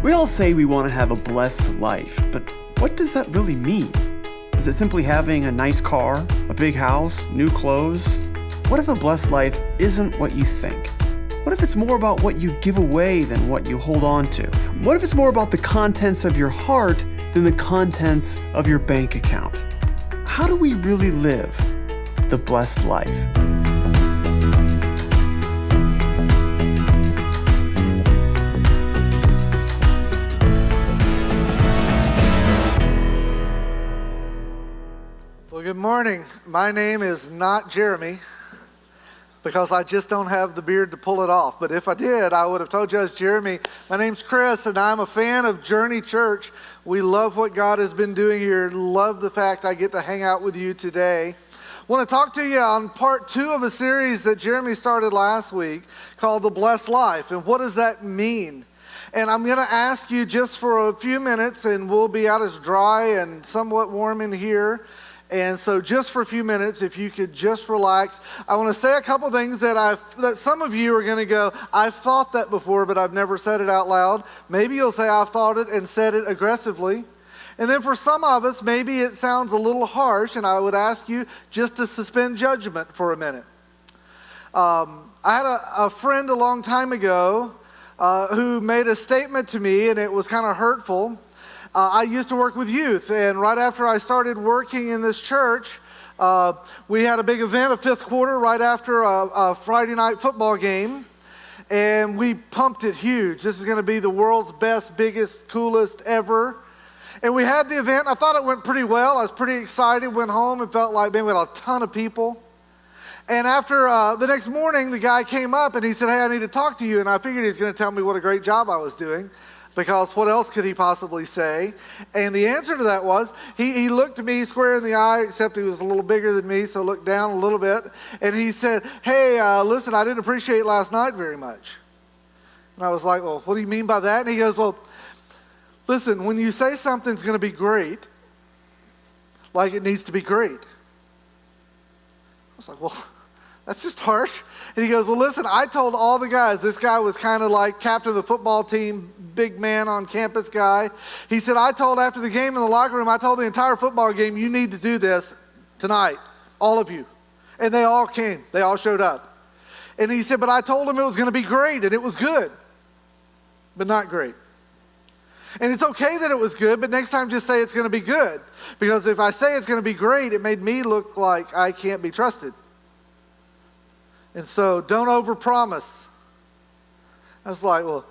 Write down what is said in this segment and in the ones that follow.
We all say we want to have a blessed life, but what does that really mean? Is it simply having a nice car, a big house, new clothes? What if a blessed life isn't what you think? What if it's more about what you give away than what you hold on to? What if it's more about the contents of your heart than the contents of your bank account? How do we really live the blessed life? Well, good morning. My name is not Jeremy because I just don't have the beard to pull it off. But if I did, I would have told you I was Jeremy. My name's Chris, and I'm a fan of Journey Church. We love what God has been doing here. Love the fact I get to hang out with you today. I want to talk to you on part 2 of a series that Jeremy started last week called The Blessed Life. And what does that mean? And I'm going to ask you just for a few minutes, and we'll be out as dry and somewhat warm in here. And so just for a few minutes, if you could just relax. I want to say a couple things that some of you are going to go, I've thought that before, but I've never said it out loud. Maybe you'll say I've thought it and said it aggressively. And then for some of us, maybe it sounds a little harsh, and I would ask you just to suspend judgment for a minute. I had a friend a long time ago who made a statement to me, and it was kind of hurtful. I used to work with youth, and right after I started working in this church, we had a big event, a fifth quarter, right after a Friday night football game, and we pumped it huge. This is going to be the world's best, biggest, coolest ever. And we had the event. I thought it went pretty well. I was pretty excited, went home and felt like, man, we had a ton of people. And after the next morning, the guy came up and he said, hey, I need to talk to you. And I figured he was going to tell me what a great job I was doing, because what else could he possibly say? And the answer to that was, he looked at me square in the eye, except he was a little bigger than me, so looked down a little bit. And he said, hey, listen, I didn't appreciate last night very much. And I was like, well, what do you mean by that? And he goes, well, listen, when you say something's going to be great, like it needs to be great. I was like, well, that's just harsh. And he goes, well, listen, I told all the guys, this guy was kind of like captain of the football team, big man on campus guy. He said, I told after the game in the locker room, I told the entire football game, you need to do this tonight, all of you. And they all came. They all showed up. And he said, but I told them it was going to be great, and it was good, but not great. And it's okay that it was good, but next time just say it's going to be good. Because if I say it's going to be great, it made me look like I can't be trusted. And so don't overpromise. I was like, well,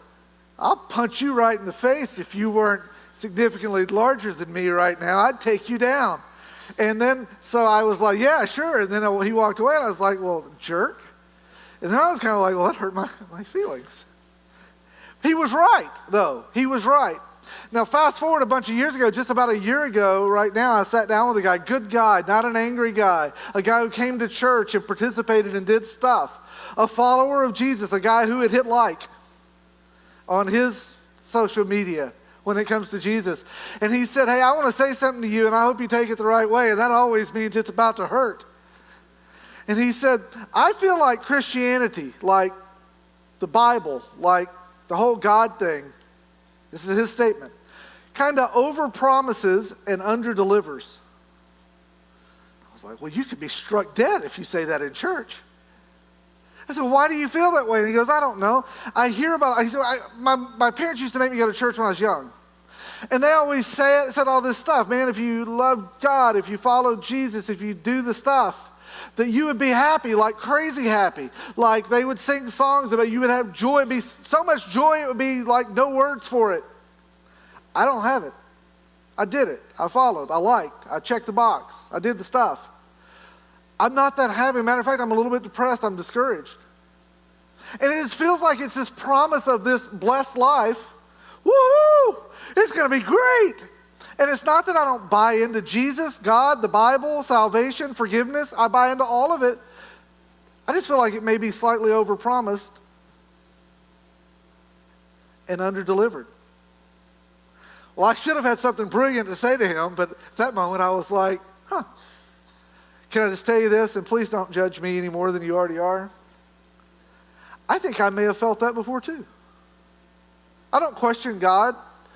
I'll punch you right in the face if you weren't significantly larger than me right now. I'd take you down. And then, so I was like, yeah, sure. And then he walked away and I was like, well, jerk. And then I was kind of like, well, that hurt my feelings. He was right, though. He was right. Now, fast forward a bunch of years ago, just about a year ago right now, I sat down with a guy, good guy, not an angry guy, a guy who came to church and participated and did stuff, a follower of Jesus, a guy who had hit like on his social media when it comes to Jesus. And he said, hey, I want to say something to you, and I hope you take it the right way, and that always means it's about to hurt. And he said, I feel like Christianity, like the Bible, like the whole God thing, this is his statement, kind of overpromises and underdelivers. I was like, well, you could be struck dead if you say that in church. I said, why do you feel that way? And he goes, I don't know. I hear about it. He said, my parents used to make me go to church when I was young. And they always said all this stuff. Man, if you love God, if you follow Jesus, if you do the stuff, that you would be happy, like crazy happy. Like they would sing songs about you would have joy. It'd be so much joy, it would be like no words for it. I don't have it. I did it. I followed. I liked. I checked the box. I did the stuff. I'm not that happy. Matter of fact, I'm a little bit depressed. I'm discouraged. And it just feels like it's this promise of this blessed life. Woohoo! It's going to be great. And it's not that I don't buy into Jesus, God, the Bible, salvation, forgiveness. I buy into all of it. I just feel like it may be slightly overpromised and underdelivered. Well, I should have had something brilliant to say to him, but at that moment I was like, can I just tell you this, and please don't judge me any more than you already are? I think I may have felt that before too. I don't question God.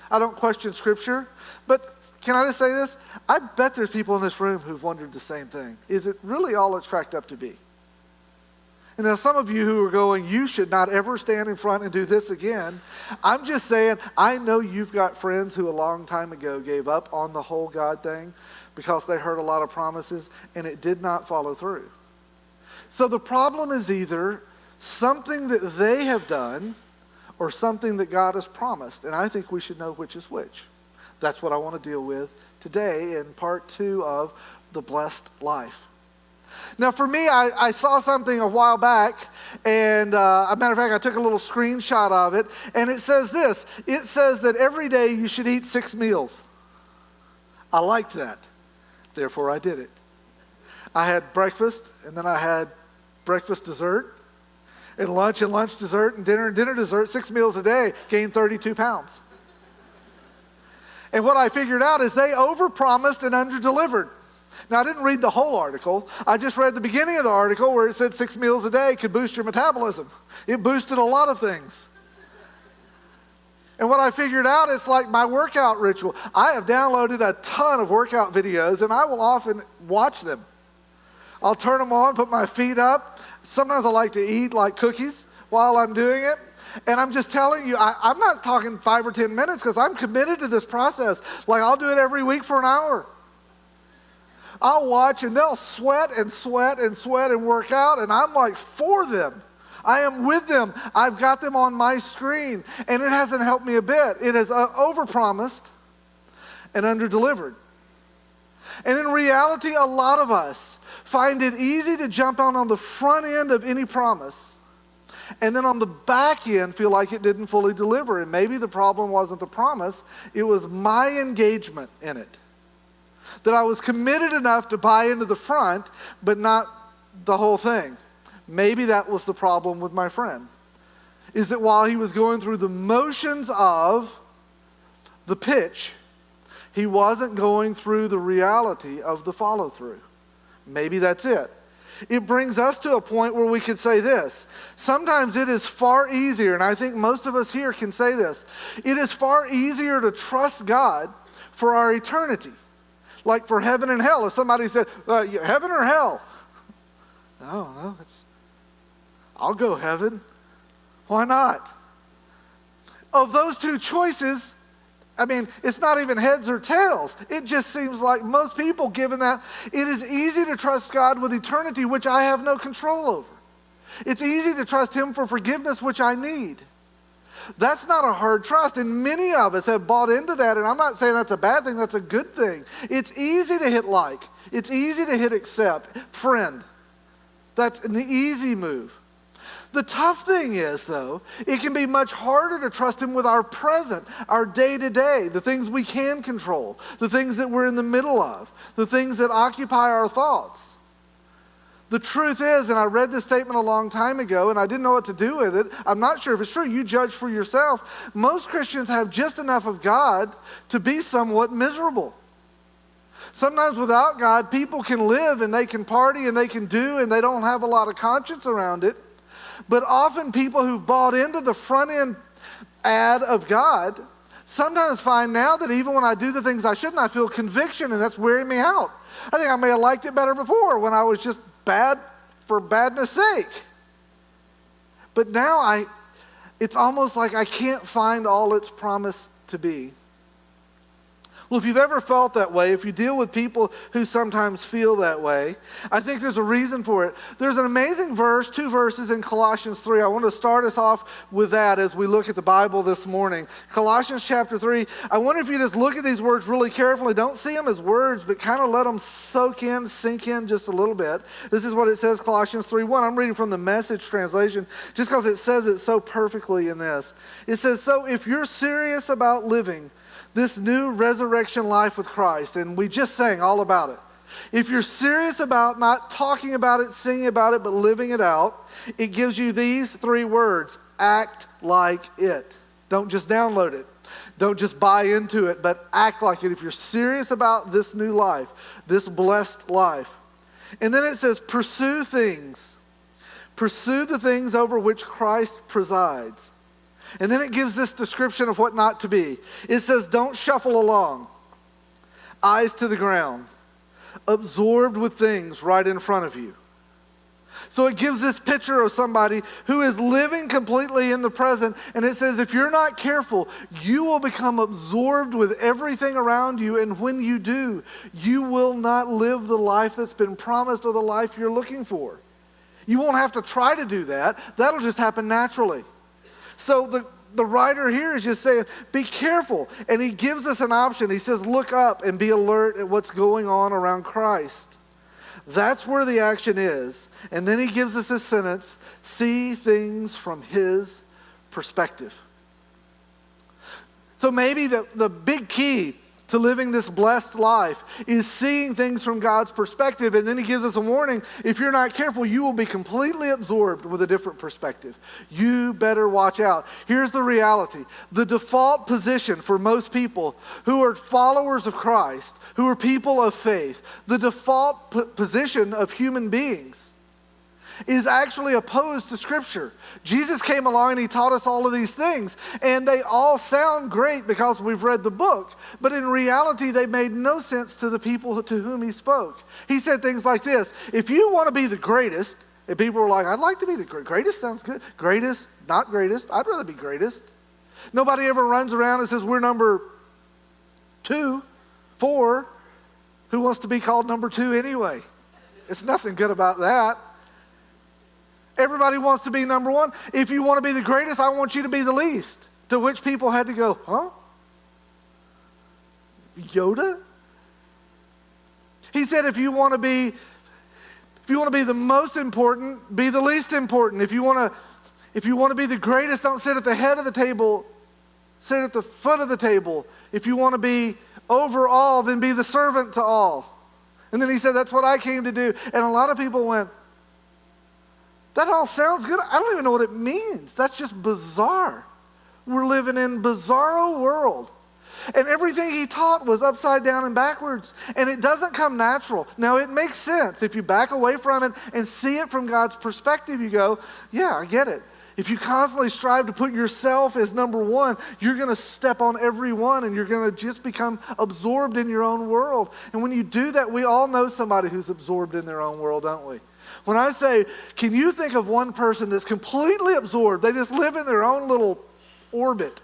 I don't question Scripture. But can I just say this? I bet there's people in this room who've wondered the same thing. Is it really all it's cracked up to be? And now some of you who are going, you should not ever stand in front and do this again. I'm just saying, I know you've got friends who a long time ago gave up on the whole God thing because they heard a lot of promises and it did not follow through. So the problem is either something that they have done or something that God has promised. And I think we should know which is which. That's what I want to deal with today in part 2 of The Blessed Life. Now for me, I saw something a while back, and a matter of fact, I took a little screenshot of it, and it says this. It says that every day you should eat 6 meals. I liked that. Therefore, I did it. I had breakfast, and then I had breakfast dessert, and lunch dessert, and dinner dessert, 6 meals a day, gained 32 pounds. And what I figured out is they overpromised and underdelivered. Now, I didn't read the whole article. I just read the beginning of the article where it said 6 meals a day could boost your metabolism. It boosted a lot of things. And what I figured out is like my workout ritual. I have downloaded a ton of workout videos, and I will often watch them. I'll turn them on, put my feet up. Sometimes I like to eat like cookies while I'm doing it. And I'm just telling you, I'm not talking 5 or 10 minutes because I'm committed to this process. Like I'll do it every week for an hour. I'll watch and they'll sweat and work out, and I'm like for them. I am with them. I've got them on my screen, and it hasn't helped me a bit. It has overpromised and underdelivered. And in reality, a lot of us find it easy to jump on the front end of any promise, and then on the back end feel like it didn't fully deliver. And maybe the problem wasn't the promise, it was my engagement in it. That I was committed enough to buy into the front, but not the whole thing. Maybe that was the problem with my friend. Is that while he was going through the motions of the pitch, he wasn't going through the reality of the follow-through. Maybe that's it. It brings us to a point where we could say this. Sometimes it is far easier, and I think most of us here can say this. It is far easier to trust God for our eternity. Like for heaven and hell. If somebody said, heaven or hell? No, I'll go heaven. Why not? Of those two choices, I mean, it's not even heads or tails. It just seems like most people, given that it is easy to trust God with eternity, which I have no control over. It's easy to trust Him for forgiveness, which I need. That's not a hard trust, and many of us have bought into that, and I'm not saying that's a bad thing, that's a good thing. It's easy to hit like. It's easy to hit accept. Friend. That's an easy move. The tough thing is, though, it can be much harder to trust Him with our present, our day-to-day, the things we can control, the things that we're in the middle of, the things that occupy our thoughts. The truth is, and I read this statement a long time ago, and I didn't know what to do with it. I'm not sure if it's true. You judge for yourself. Most Christians have just enough of God to be somewhat miserable. Sometimes without God, people can live and they can party and they can do, and they don't have a lot of conscience around it. But often people who've bought into the front end ad of God sometimes find now that even when I do the things I shouldn't, I feel conviction, and that's wearing me out. I think I may have liked it better before when I was just bad for badness sake. But now it's almost like I can't find all it's promised to be. Well, if you've ever felt that way, if you deal with people who sometimes feel that way, I think there's a reason for it. There's an amazing verse, 2 verses in Colossians 3. I want to start us off with that as we look at the Bible this morning. Colossians chapter 3. I wonder if you just look at these words really carefully. Don't see them as words, but kind of let them soak in, sink in just a little bit. This is what it says, Colossians 3:1. I'm reading from the Message translation just because it says it so perfectly in this. It says, so if you're serious about living this new resurrection life with Christ, and we just sang all about it. If you're serious about not talking about it, singing about it, but living it out, it gives you these 3 words: act like it. Don't just download it. Don't just buy into it, but act like it if you're serious about this new life, this blessed life. And then it says, pursue things. Pursue the things over which Christ presides. And then it gives this description of what not to be. It says, don't shuffle along, eyes to the ground, absorbed with things right in front of you. So it gives this picture of somebody who is living completely in the present. And it says, if you're not careful, you will become absorbed with everything around you. And when you do, you will not live the life that's been promised or the life you're looking for. You won't have to try to do that. That'll just happen naturally. So the writer here is just saying, be careful. And he gives us an option. He says, look up and be alert at what's going on around Christ. That's where the action is. And then he gives us this sentence, see things from his perspective. So maybe the big key to living this blessed life is seeing things from God's perspective. And then he gives us a warning. If you're not careful, you will be completely absorbed with a different perspective. You better watch out. Here's the reality. The default position for most people who are followers of Christ, who are people of faith, the default position of human beings is actually opposed to Scripture. Jesus came along and he taught us all of these things, and they all sound great because we've read the book, but in reality they made no sense to the people to whom he spoke. He said things like this, if you want to be the greatest, and people were like, I'd like to be the greatest, sounds good. Greatest, not greatest, I'd rather be greatest. Nobody ever runs around and says, we're number 2, 4. Who wants to be called number 2 anyway? It's nothing good about that. Everybody wants to be number 1. If you want to be the greatest, I want you to be the least. To which people had to go, huh? Yoda? He said if you want to be the most important, be the least important. If you want to be the greatest, don't sit at the head of the table, sit at the foot of the table. If you want to be over all, then be the servant to all. And then he said, that's what I came to do. And a lot of people went, that all sounds good. I don't even know what it means. That's just bizarre. We're living in a bizarro world. And everything he taught was upside down and backwards. And it doesn't come natural. Now, it makes sense. If you back away from it and see it from God's perspective, you go, yeah, I get it. If you constantly strive to put yourself as number 1, you're going to step on everyone and you're going to just become absorbed in your own world. And when you do that, we all know somebody who's absorbed in their own world, don't we? When I say, can you think of one person that's completely absorbed? They just live in their own little orbit.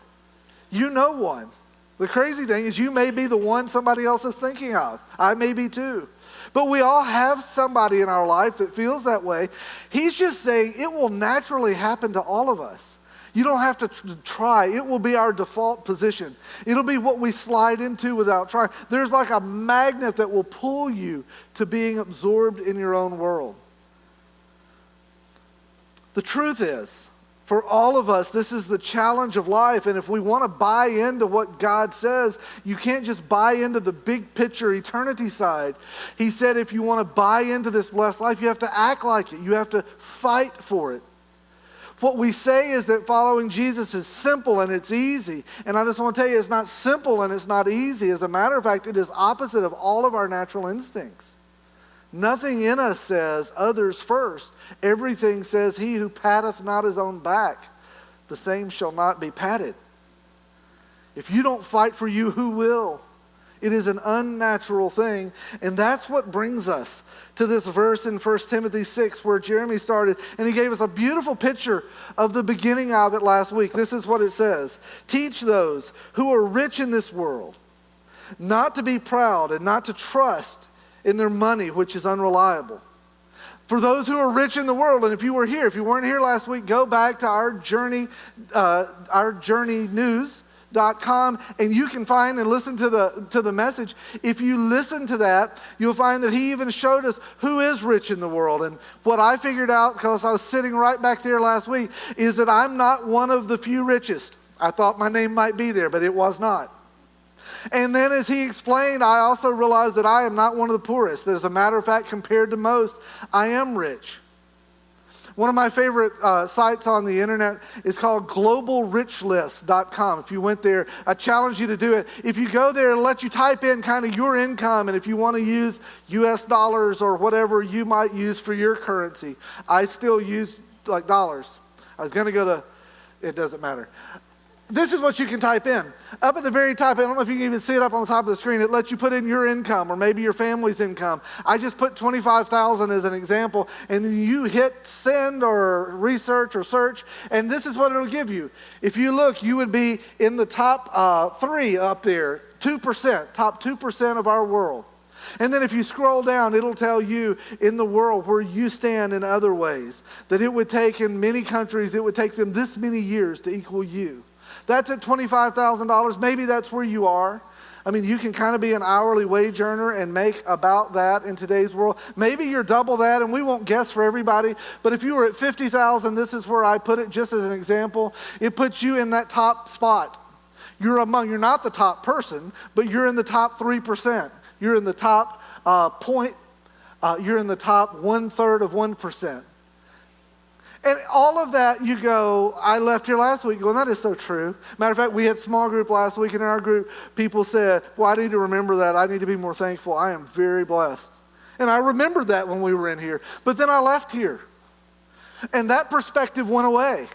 You know one. The crazy thing is you may be the one somebody else is thinking of. I may be too. But we all have somebody in our life that feels that way. He's just saying it will naturally happen to all of us. You don't have to try. It will be our default position. It'll be what we slide into without trying. There's like a magnet that will pull you to being absorbed in your own world. The truth is, for all of us, this is the challenge of life. And if we want to buy into what God says, you can't just buy into the big picture eternity side. He said if you want to buy into this blessed life, you have to act like it. You have to fight for it. What we say is that following Jesus is simple and it's easy. And I just want to tell you, it's not simple and it's not easy. As a matter of fact, it is opposite of all of our natural instincts. Nothing in us says others first. Everything says he who patteth not his own back, the same shall not be patted. If you don't fight for you, who will? It is an unnatural thing. And that's what brings us to this verse in 1 Timothy 6 where Jeremy started. And he gave us a beautiful picture of the beginning of it last week. This is what it says. Teach those who are rich in this world not to be proud and not to trust in their money, which is unreliable. For those who are rich in the world, and if you weren't here last week, go back to ourjourney.news.com and you can find and listen to the message. If you listen to that, you'll find that he even showed us who is rich in the world. And what I figured out, because I was sitting right back there last week, is that I'm not one of the few richest. I thought my name might be there, but it was not. And then as he explained, I also realized that I am not one of the poorest. That as a matter of fact, compared to most, I am rich. One of my favorite sites on the internet is called globalrichlist.com. If you went there, I challenge you to do it. If you go there, it'll let you type in kind of your income, and if you want to use US dollars or whatever you might use for your currency. I still use like dollars. I was going to go to It doesn't matter. This is what you can type in. Up at the very top, I don't know if you can even see it up on the top of the screen, it lets you put in your income or maybe your family's income. I just put $25,000 as an example, and then you hit send or research or search, and this is what it'll give you. If you look, you would be in the top 3 up there, 2%, top 2% of our world. And then if you scroll down, it'll tell you in the world where you stand in other ways, that it would take in many countries, it would take them this many years to equal you. That's at $25,000. Maybe that's where you are. I mean, you can kind of be an hourly wage earner and make about that in today's world. Maybe you're double that, and we won't guess for everybody. But if you were at $50,000, this is where I put it just as an example. It puts you in that top spot. You're not the top person, but you're in the top 3%. You're in the top you're in the top 1/3 of 1%. And all of that, you go, I left here last week going, that is so true. Matter of fact, we had small group last week, and in our group, people said, well, I need to remember that. I need to be more thankful. I am very blessed. And I remembered that when we were in here. But then I left here. And that perspective went away.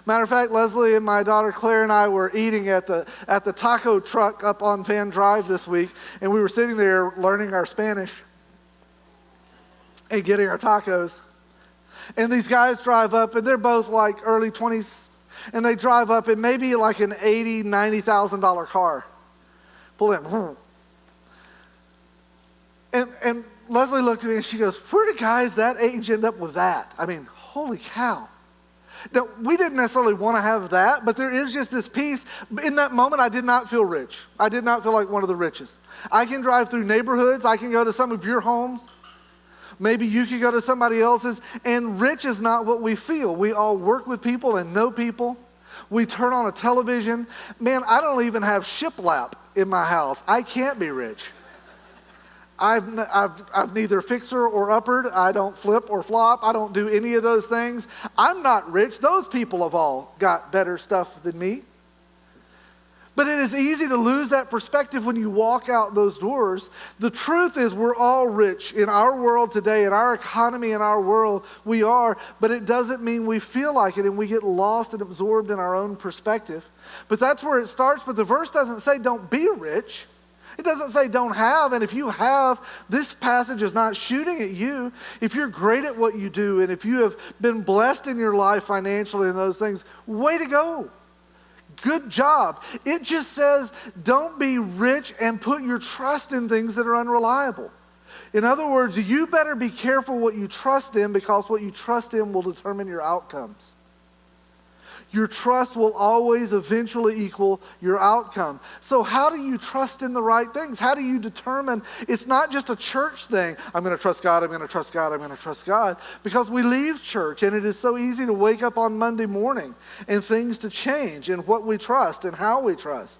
Matter of fact, Leslie and my daughter Claire and I were eating at the taco truck up on Van Drive this week, and we were sitting there learning our Spanish and getting our tacos. And these guys drive up, and they're both like early 20s, and they drive up in maybe like an $80,000, $90,000 car. Pull in. And Leslie looked at me, and she goes, where do guys that age end up with that? I mean, holy cow. Now, we didn't necessarily want to have that, but there is just this piece. In that moment, I did not feel rich. I did not feel like one of the richest. I can drive through neighborhoods. I can go to some of your homes. Maybe you could go to somebody else's, and rich is not what we feel. We all work with people and know people. We turn on a television. Man, I don't even have shiplap in my house. I can't be rich. I've neither fixer or uppered. I don't flip or flop. I don't do any of those things. I'm not rich. Those people have all got better stuff than me. But it is easy to lose that perspective when you walk out those doors. The truth is we're all rich in our world today, in our economy, in our world, we are, but it doesn't mean we feel like it and we get lost and absorbed in our own perspective. But that's where it starts, but the verse doesn't say don't be rich. It doesn't say don't have, and if you have, this passage is not shooting at you. If you're great at what you do, and if you have been blessed in your life financially and those things, way to go. Good job. It just says don't be rich and put your trust in things that are unreliable. In other words, you better be careful what you trust in, because what you trust in will determine your outcomes. Your trust will always eventually equal your outcome. So how do you trust in the right things? How do you determine? It's not just a church thing. I'm going to trust God, I'm going to trust God, I'm going to trust God. Because we leave church, and it is so easy to wake up on Monday morning and things to change in what we trust and how we trust.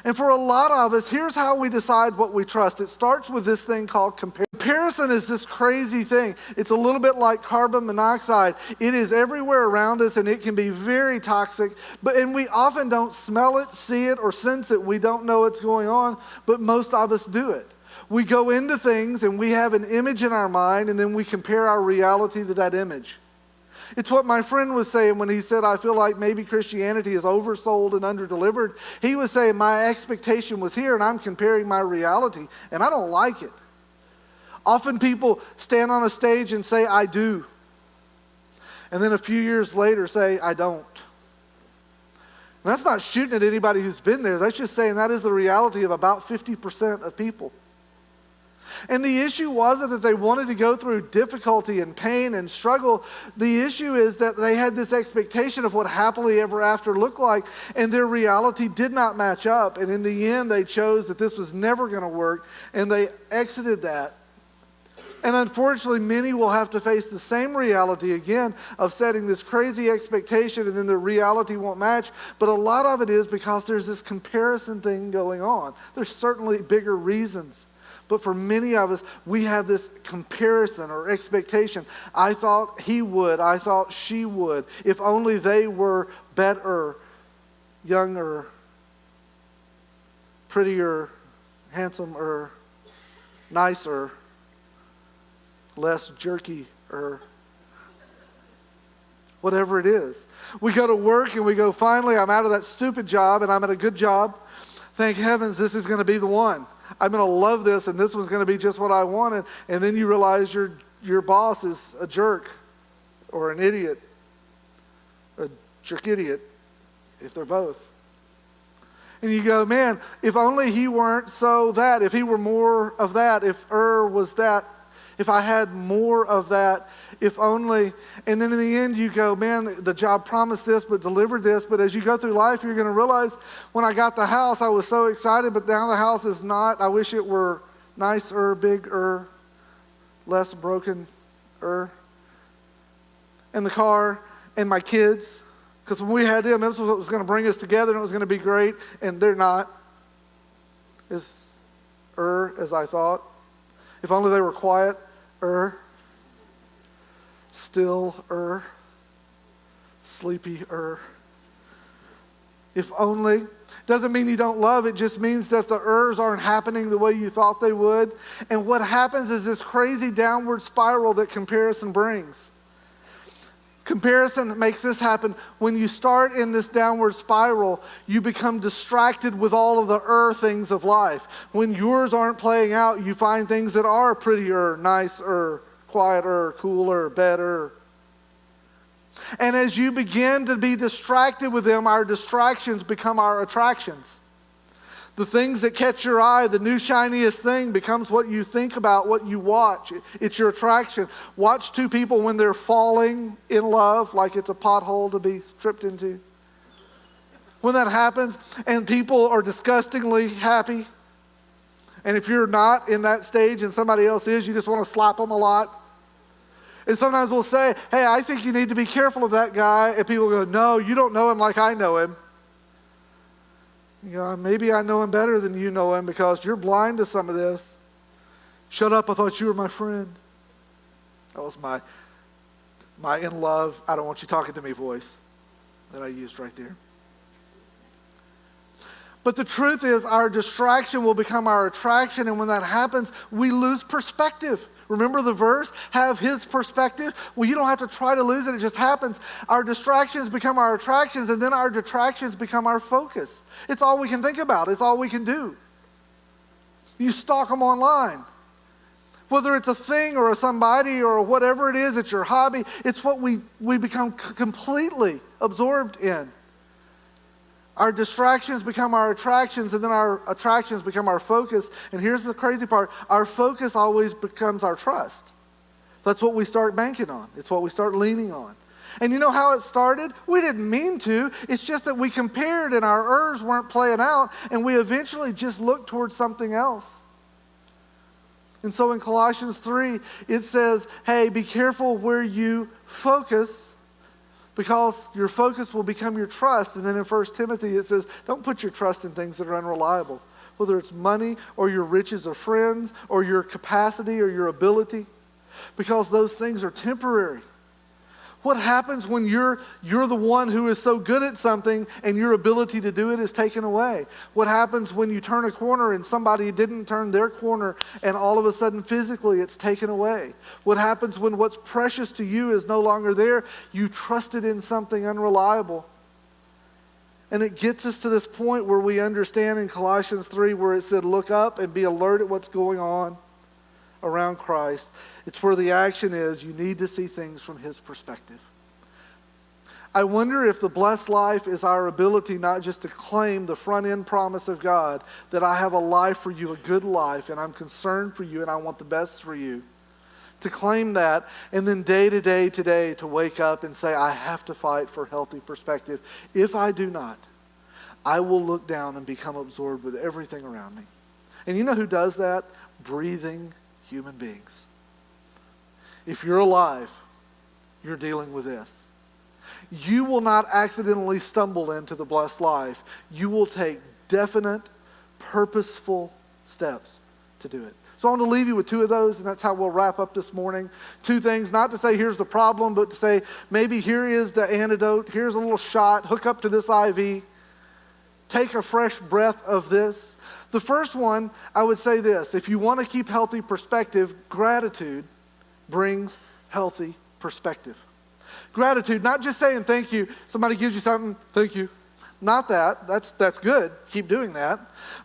And for a lot of us, here's how we decide what we trust. It starts with this thing called comparison. Comparison is this crazy thing. It's a little bit like carbon monoxide. It is everywhere around us, and it can be very toxic. And we often don't smell it, see it, or sense it. We don't know what's going on, but most of us do it. We go into things, and we have an image in our mind, and then we compare our reality to that image. It's what my friend was saying when he said, I feel like maybe Christianity is oversold and underdelivered. He was saying, my expectation was here, and I'm comparing my reality, and I don't like it. Often people stand on a stage and say, I do. And then a few years later say, I don't. And that's not shooting at anybody who's been there. That's just saying that is the reality of about 50% of people. And the issue wasn't that they wanted to go through difficulty and pain and struggle. The issue is that they had this expectation of what happily ever after looked like, and their reality did not match up. And in the end, they chose that this was never going to work, and they exited that. And unfortunately, many will have to face the same reality again of setting this crazy expectation, and then the reality won't match. But a lot of it is because there's this comparison thing going on. There's certainly bigger reasons. But for many of us, we have this comparison or expectation. I thought he would. I thought she would. If only they were better, younger, prettier, handsomer, nicer, less jerky, whatever it is. We go to work and we go, finally, I'm out of that stupid job and I'm at a good job. Thank heavens this is going to be the one. I'm going to love this and this one's going to be just what I wanted. And then you realize your boss is a jerk or an idiot, a jerk idiot, if they're both. And you go, man, if only he weren't so that, if he were more of that, if was that, if I had more of that, if only. And then in the end you go, man, the job promised this but delivered this. But as you go through life, you're going to realize when I got the house, I was so excited, but now the house is not. I wish it were nicer, bigger, less broken-er. And the car and my kids. Because when we had them, this was what was going to bring us together and it was going to be great. And they're not as I thought. If only they were quiet-er, still-er, sleepy-er. If only. Doesn't mean you don't love, it just means that the ers aren't happening the way you thought they would. And what happens is this crazy downward spiral that comparison brings. Comparison makes this happen. When you start in this downward spiral, you become distracted with all of the things of life. When yours aren't playing out, you find things that are prettier, nicer, quieter, cooler, better. And as you begin to be distracted with them, our distractions become our attractions. The things that catch your eye, the new shiniest thing becomes what you think about, what you watch. It's your attraction. Watch two people when they're falling in love like it's a pothole to be tripped into. When that happens and people are disgustingly happy, and if you're not in that stage and somebody else is, you just want to slap them a lot. And sometimes we'll say, hey, I think you need to be careful of that guy. And people go, no, you don't know him like I know him. You know, maybe I know him better than you know him because you're blind to some of this. Shut up, I thought you were my friend. That was my in love, I don't want you talking to me voice that I used right there. But the truth is our distraction will become our attraction, and when that happens, we lose perspective. Remember the verse, have his perspective? Well, you don't have to try to lose it, it just happens. Our distractions become our attractions, and then our detractions become our focus. It's all we can think about, it's all we can do. You stalk them online. Whether it's a thing or a somebody or whatever it is, it's your hobby, it's what we become completely absorbed in. Our distractions become our attractions, and then our attractions become our focus. And here's the crazy part. Our focus always becomes our trust. That's what we start banking on. It's what we start leaning on. And you know how it started? We didn't mean to. It's just that we compared and our ers weren't playing out, and we eventually just looked towards something else. And so in Colossians 3, it says, hey, be careful where you focus, because your focus will become your trust. And then in 1 Timothy it says, don't put your trust in things that are unreliable. Whether it's money or your riches or friends or your capacity or your ability. Because those things are temporary. What happens when you're the one who is so good at something and your ability to do it is taken away? What happens when you turn a corner and somebody didn't turn their corner and all of a sudden physically it's taken away? What happens when what's precious to you is no longer there? You trusted in something unreliable. And it gets us to this point where we understand in Colossians 3 where it said, look up and be alert at what's going on around Christ. It's where the action is. You need to see things from his perspective. I wonder if the blessed life is our ability not just to claim the front end promise of God that I have a life for you, a good life, and I'm concerned for you and I want the best for you. To claim that and then day to day today to wake up and say I have to fight for healthy perspective. If I do not, I will look down and become absorbed with everything around me. And you know who does that? Breathing human beings. If you're alive, you're dealing with this. You will not accidentally stumble into the blessed life. You will take definite, purposeful steps to do it. So I want to leave you with two of those, and that's how we'll wrap up this morning. Two things, not to say here's the problem, but to say maybe here is the antidote. Here's a little shot. Hook up to this IV. Take a fresh breath of this. The first one, I would say this. If you want to keep healthy perspective, gratitude brings healthy perspective. Gratitude, not just saying thank you. Somebody gives you something, thank you. Not that. That's good. Keep doing that.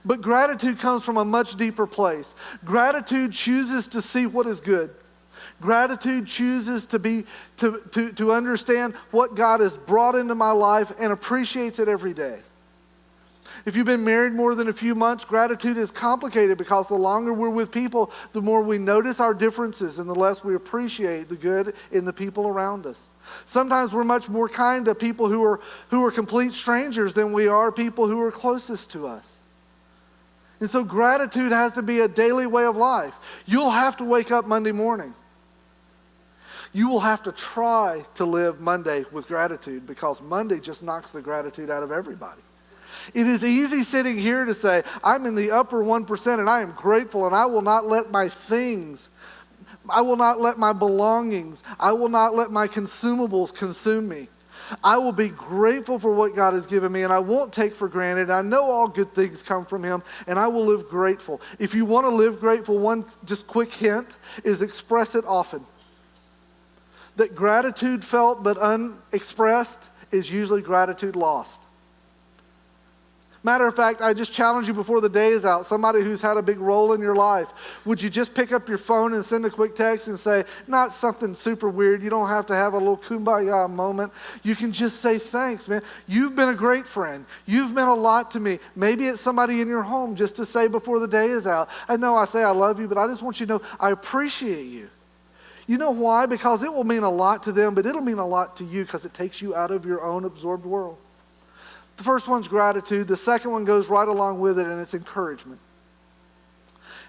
But gratitude comes from a much deeper place. Gratitude chooses to see what is good. Gratitude chooses to understand what God has brought into my life and appreciates it every day. If you've been married more than a few months, gratitude is complicated because the longer we're with people, the more we notice our differences and the less we appreciate the good in the people around us. Sometimes we're much more kind to people who are complete strangers than we are people who are closest to us. And so gratitude has to be a daily way of life. You'll have to wake up Monday morning. You will have to try to live Monday with gratitude because Monday just knocks the gratitude out of everybody. It is easy sitting here to say, I'm in the upper 1% and I am grateful and I will not let my things, I will not let my belongings, I will not let my consumables consume me. I will be grateful for what God has given me and I won't take for granted. I know all good things come from Him and I will live grateful. If you want to live grateful, one just quick hint is express it often. That gratitude felt but unexpressed is usually gratitude lost. Matter of fact, I just challenge you before the day is out, somebody who's had a big role in your life, would you just pick up your phone and send a quick text and say, not something super weird, you don't have to have a little kumbaya moment. You can just say, thanks, man. You've been a great friend. You've meant a lot to me. Maybe it's somebody in your home just to say before the day is out, I know I say I love you, but I just want you to know I appreciate you. You know why? Because it will mean a lot to them, but it'll mean a lot to you because it takes you out of your own absorbed world. The first one's gratitude. The second one goes right along with it, and it's encouragement.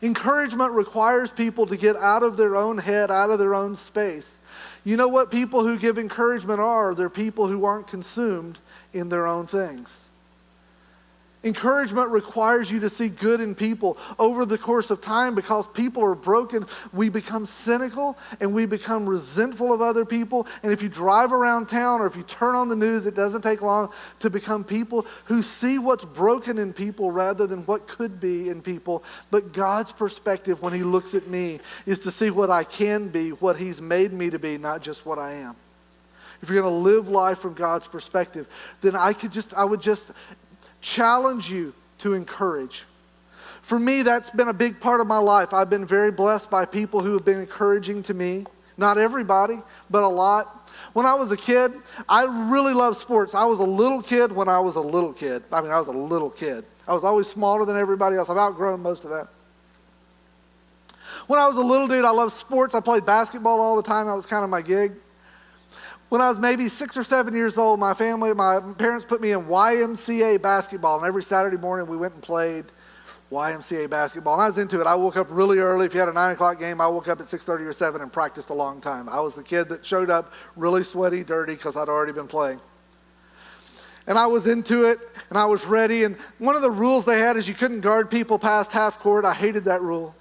Encouragement requires people to get out of their own head, out of their own space. You know what people who give encouragement are? They're people who aren't consumed in their own things. Encouragement requires you to see good in people over the course of time because people are broken. We become cynical and we become resentful of other people. And if you drive around town or if you turn on the news, it doesn't take long to become people who see what's broken in people rather than what could be in people. But God's perspective when He looks at me is to see what I can be, what He's made me to be, not just what I am. If you're going to live life from God's perspective, then I would just challenge you to encourage. For me, that's been a big part of my life. I've been very blessed by people who have been encouraging to me. Not everybody, but a lot. When I was a kid, I really loved sports. I was a little kid when I was a little kid. I was a little kid. I was always smaller than everybody else. I've outgrown most of that. When I was a little dude, I loved sports. I played basketball all the time. That was kind of my gig. When I was maybe 6 or 7 years old, my parents put me in YMCA basketball. And every Saturday morning we went and played YMCA basketball. And I was into it. I woke up really early. If you had a 9 o'clock game, I woke up at 6:30 or 7 and practiced a long time. I was the kid that showed up really sweaty, dirty, because I'd already been playing. And I was into it, and I was ready. And one of the rules they had is you couldn't guard people past half court. I hated that rule.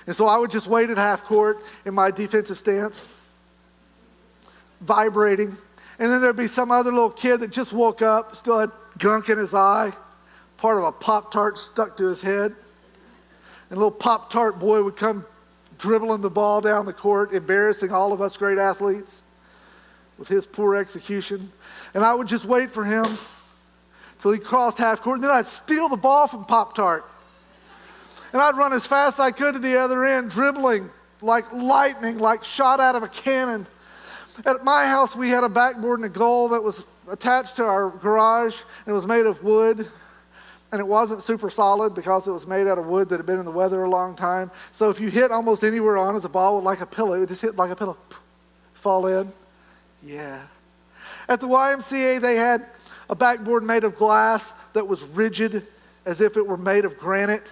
And so I would just wait at half court in my defensive stance, vibrating, and then there'd be some other little kid that just woke up, still had gunk in his eye, part of a Pop-Tart stuck to his head, and a little Pop-Tart boy would come dribbling the ball down the court, embarrassing all of us great athletes with his poor execution, and I would just wait for him till he crossed half court, and then I'd steal the ball from Pop-Tart, and I'd run as fast as I could to the other end, dribbling like lightning, like shot out of a cannon. At my house, we had a backboard and a goal that was attached to our garage, and it was made of wood, and it wasn't super solid because it was made out of wood that had been in the weather a long time. So if you hit almost anywhere on it, the ball would like a pillow. It would just hit like a pillow, fall in. Yeah. At the YMCA, they had a backboard made of glass that was rigid as if it were made of granite.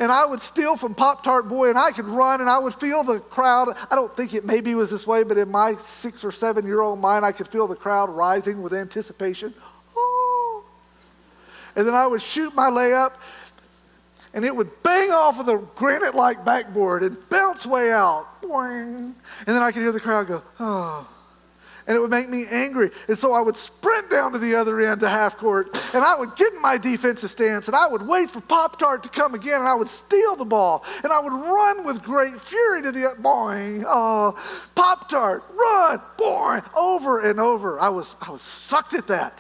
And I would steal from Pop-Tart Boy, and I could run, and I would feel the crowd. I don't think it maybe was this way, but in my 6 or 7 year old mind, I could feel the crowd rising with anticipation. Oh. And then I would shoot my layup, and it would bang off of the granite-like backboard and bounce way out. Boing. And then I could hear the crowd go, oh. And it would make me angry. And so I would sprint down to the other end to half court, and I would get in my defensive stance, and I would wait for Pop-Tart to come again, and I would steal the ball, and I would run with great fury to the boing. Oh, Pop-Tart, run, boing, over and over. I was sucked at that.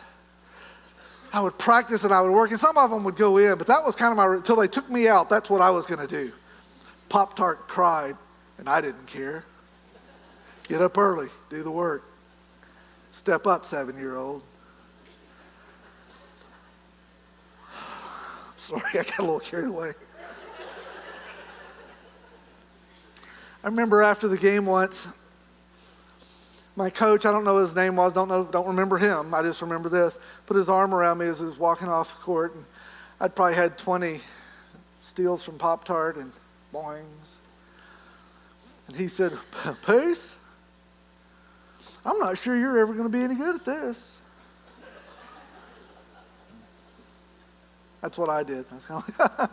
I would practice and I would work, and some of them would go in, but that was kind of my, until they took me out, that's what I was going to do. Pop-Tart cried, and I didn't care. Get up early, do the work. Step up, 7-year-old. Sorry, I got a little carried away. I remember after the game once, my coach, I don't know what his name was, don't remember him, I just remember this, put his arm around me as he was walking off the court, and I'd probably had 20 steals from Pop-Tart and boings. And he said, Pace, I'm not sure you're ever going to be any good at this. That's what I did. I was kind of like,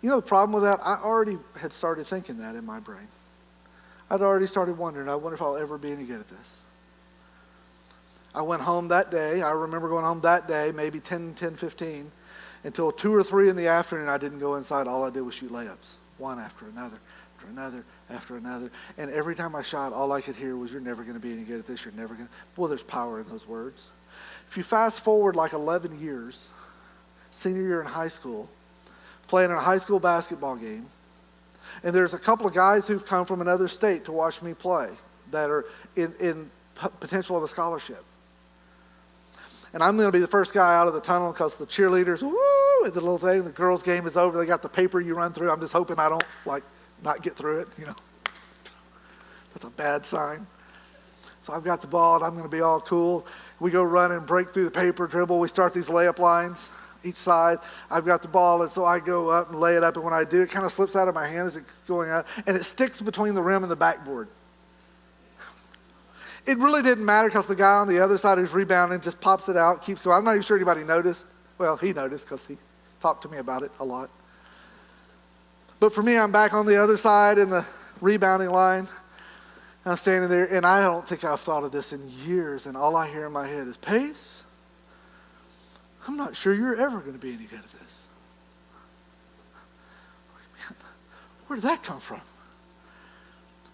you know the problem with that? I already had started thinking that in my brain. I'd already started wondering, I wonder if I'll ever be any good at this. I went home that day. I remember going home that day, maybe 10:15, until 2 or 3 in the afternoon. I didn't go inside. All I did was shoot layups, one after another, after another, after another. And every time I shot, all I could hear was, you're never going to be any good at this. You're never going to. Boy, there's power in those words. If you fast forward like 11 years, senior year in high school, playing in a high school basketball game, and there's a couple of guys who've come from another state to watch me play that are in potential of a scholarship. And I'm going to be the first guy out of the tunnel because the cheerleaders, woo, the little thing, the girls' game is over. They got the paper you run through. I'm just hoping I don't, not get through it, That's a bad sign. So I've got the ball, and I'm going to be all cool. We go run and break through the paper, dribble. We start these layup lines, each side. I've got the ball, and so I go up and lay it up. And when I do, it kind of slips out of my hand as it's going out, and it sticks between the rim and the backboard. It really didn't matter because the guy on the other side who's rebounding just pops it out, keeps going. I'm not even sure anybody noticed. Well, he noticed because he talked to me about it a lot. But for me, I'm back on the other side in the rebounding line. I'm standing there, and I don't think I've thought of this in years, and all I hear in my head is, Pace, I'm not sure you're ever going to be any good at this. Man, where did that come from?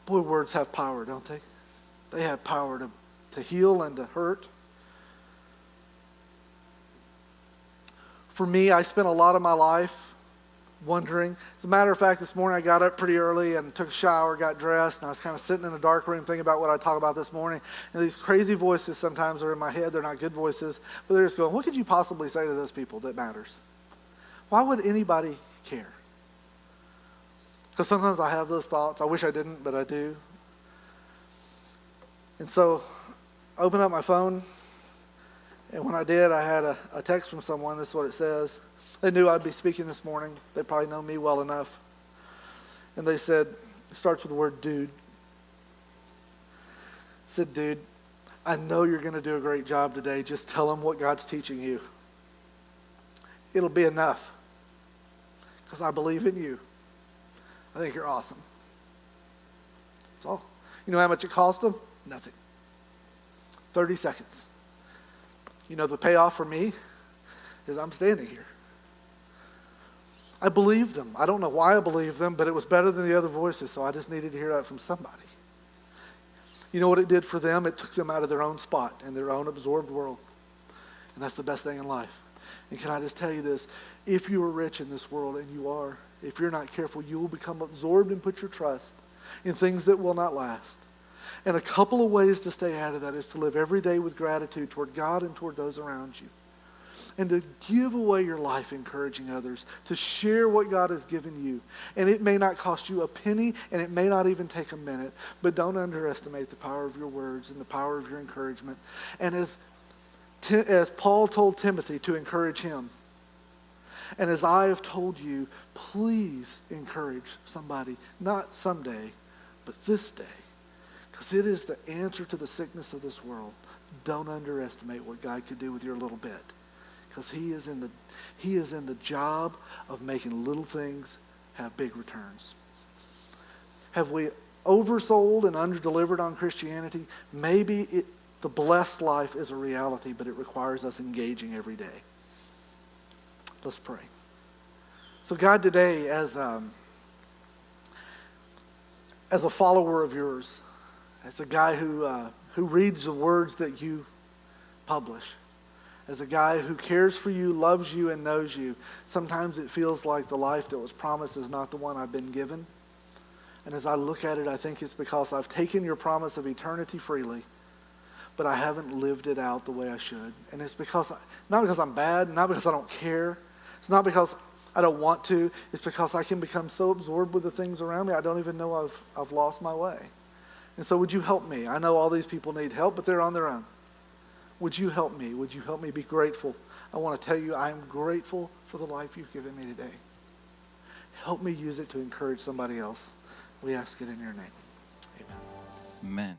Boy, words have power, don't they? They have power to heal and to hurt. For me, I spent a lot of my life wondering. As a matter of fact, this morning I got up pretty early and took a shower, got dressed, and I was kind of sitting in a dark room thinking about what I talk about this morning. And these crazy voices sometimes are in my head. They're not good voices, but they're just going, what could you possibly say to those people that matters? Why would anybody care? Because sometimes I have those thoughts. I wish I didn't, but I do. And so I opened up my phone, and when I did, I had a text from someone. This is what it says. They knew I'd be speaking this morning. They probably know me well enough. And they said, it starts with the word dude. It said, dude, I know you're going to do a great job today. Just tell them what God's teaching you. It'll be enough. Because I believe in you. I think you're awesome. That's all. You know how much it cost them? Nothing. 30 seconds. You know the payoff for me is I'm standing here. I believed them. I don't know why I believed them, but it was better than the other voices, so I just needed to hear that from somebody. You know what it did for them? It took them out of their own spot and their own absorbed world. And that's the best thing in life. And can I just tell you this? If you are rich in this world, and you are, if you're not careful, you will become absorbed and put your trust in things that will not last. And a couple of ways to stay out of that is to live every day with gratitude toward God and toward those around you. And to give away your life encouraging others, to share what God has given you. And it may not cost you a penny, and it may not even take a minute, but don't underestimate the power of your words and the power of your encouragement. And as Paul told Timothy to encourage him, and as I have told you, please encourage somebody, not someday, but this day. Because it is the answer to the sickness of this world. Don't underestimate what God could do with your little bit. Because he is in the job of making little things have big returns. Have we oversold and underdelivered on Christianity. Maybe the blessed life is a reality, but it requires us engaging every day. Let's pray. So God, today, as a follower of yours, as a guy who reads the words that you publish, as a guy who cares for you, loves you, and knows you, sometimes it feels like the life that was promised is not the one I've been given. And as I look at it, I think it's because I've taken your promise of eternity freely, but I haven't lived it out the way I should. And it's not because I'm bad, not because I don't care. It's not because I don't want to. It's because I can become so absorbed with the things around me, I don't even know I've lost my way. And so would you help me? I know all these people need help, but they're on their own. Would you help me? Would you help me be grateful? I want to tell you I am grateful for the life you've given me today. Help me use it to encourage somebody else. We ask it in your name. Amen. Amen.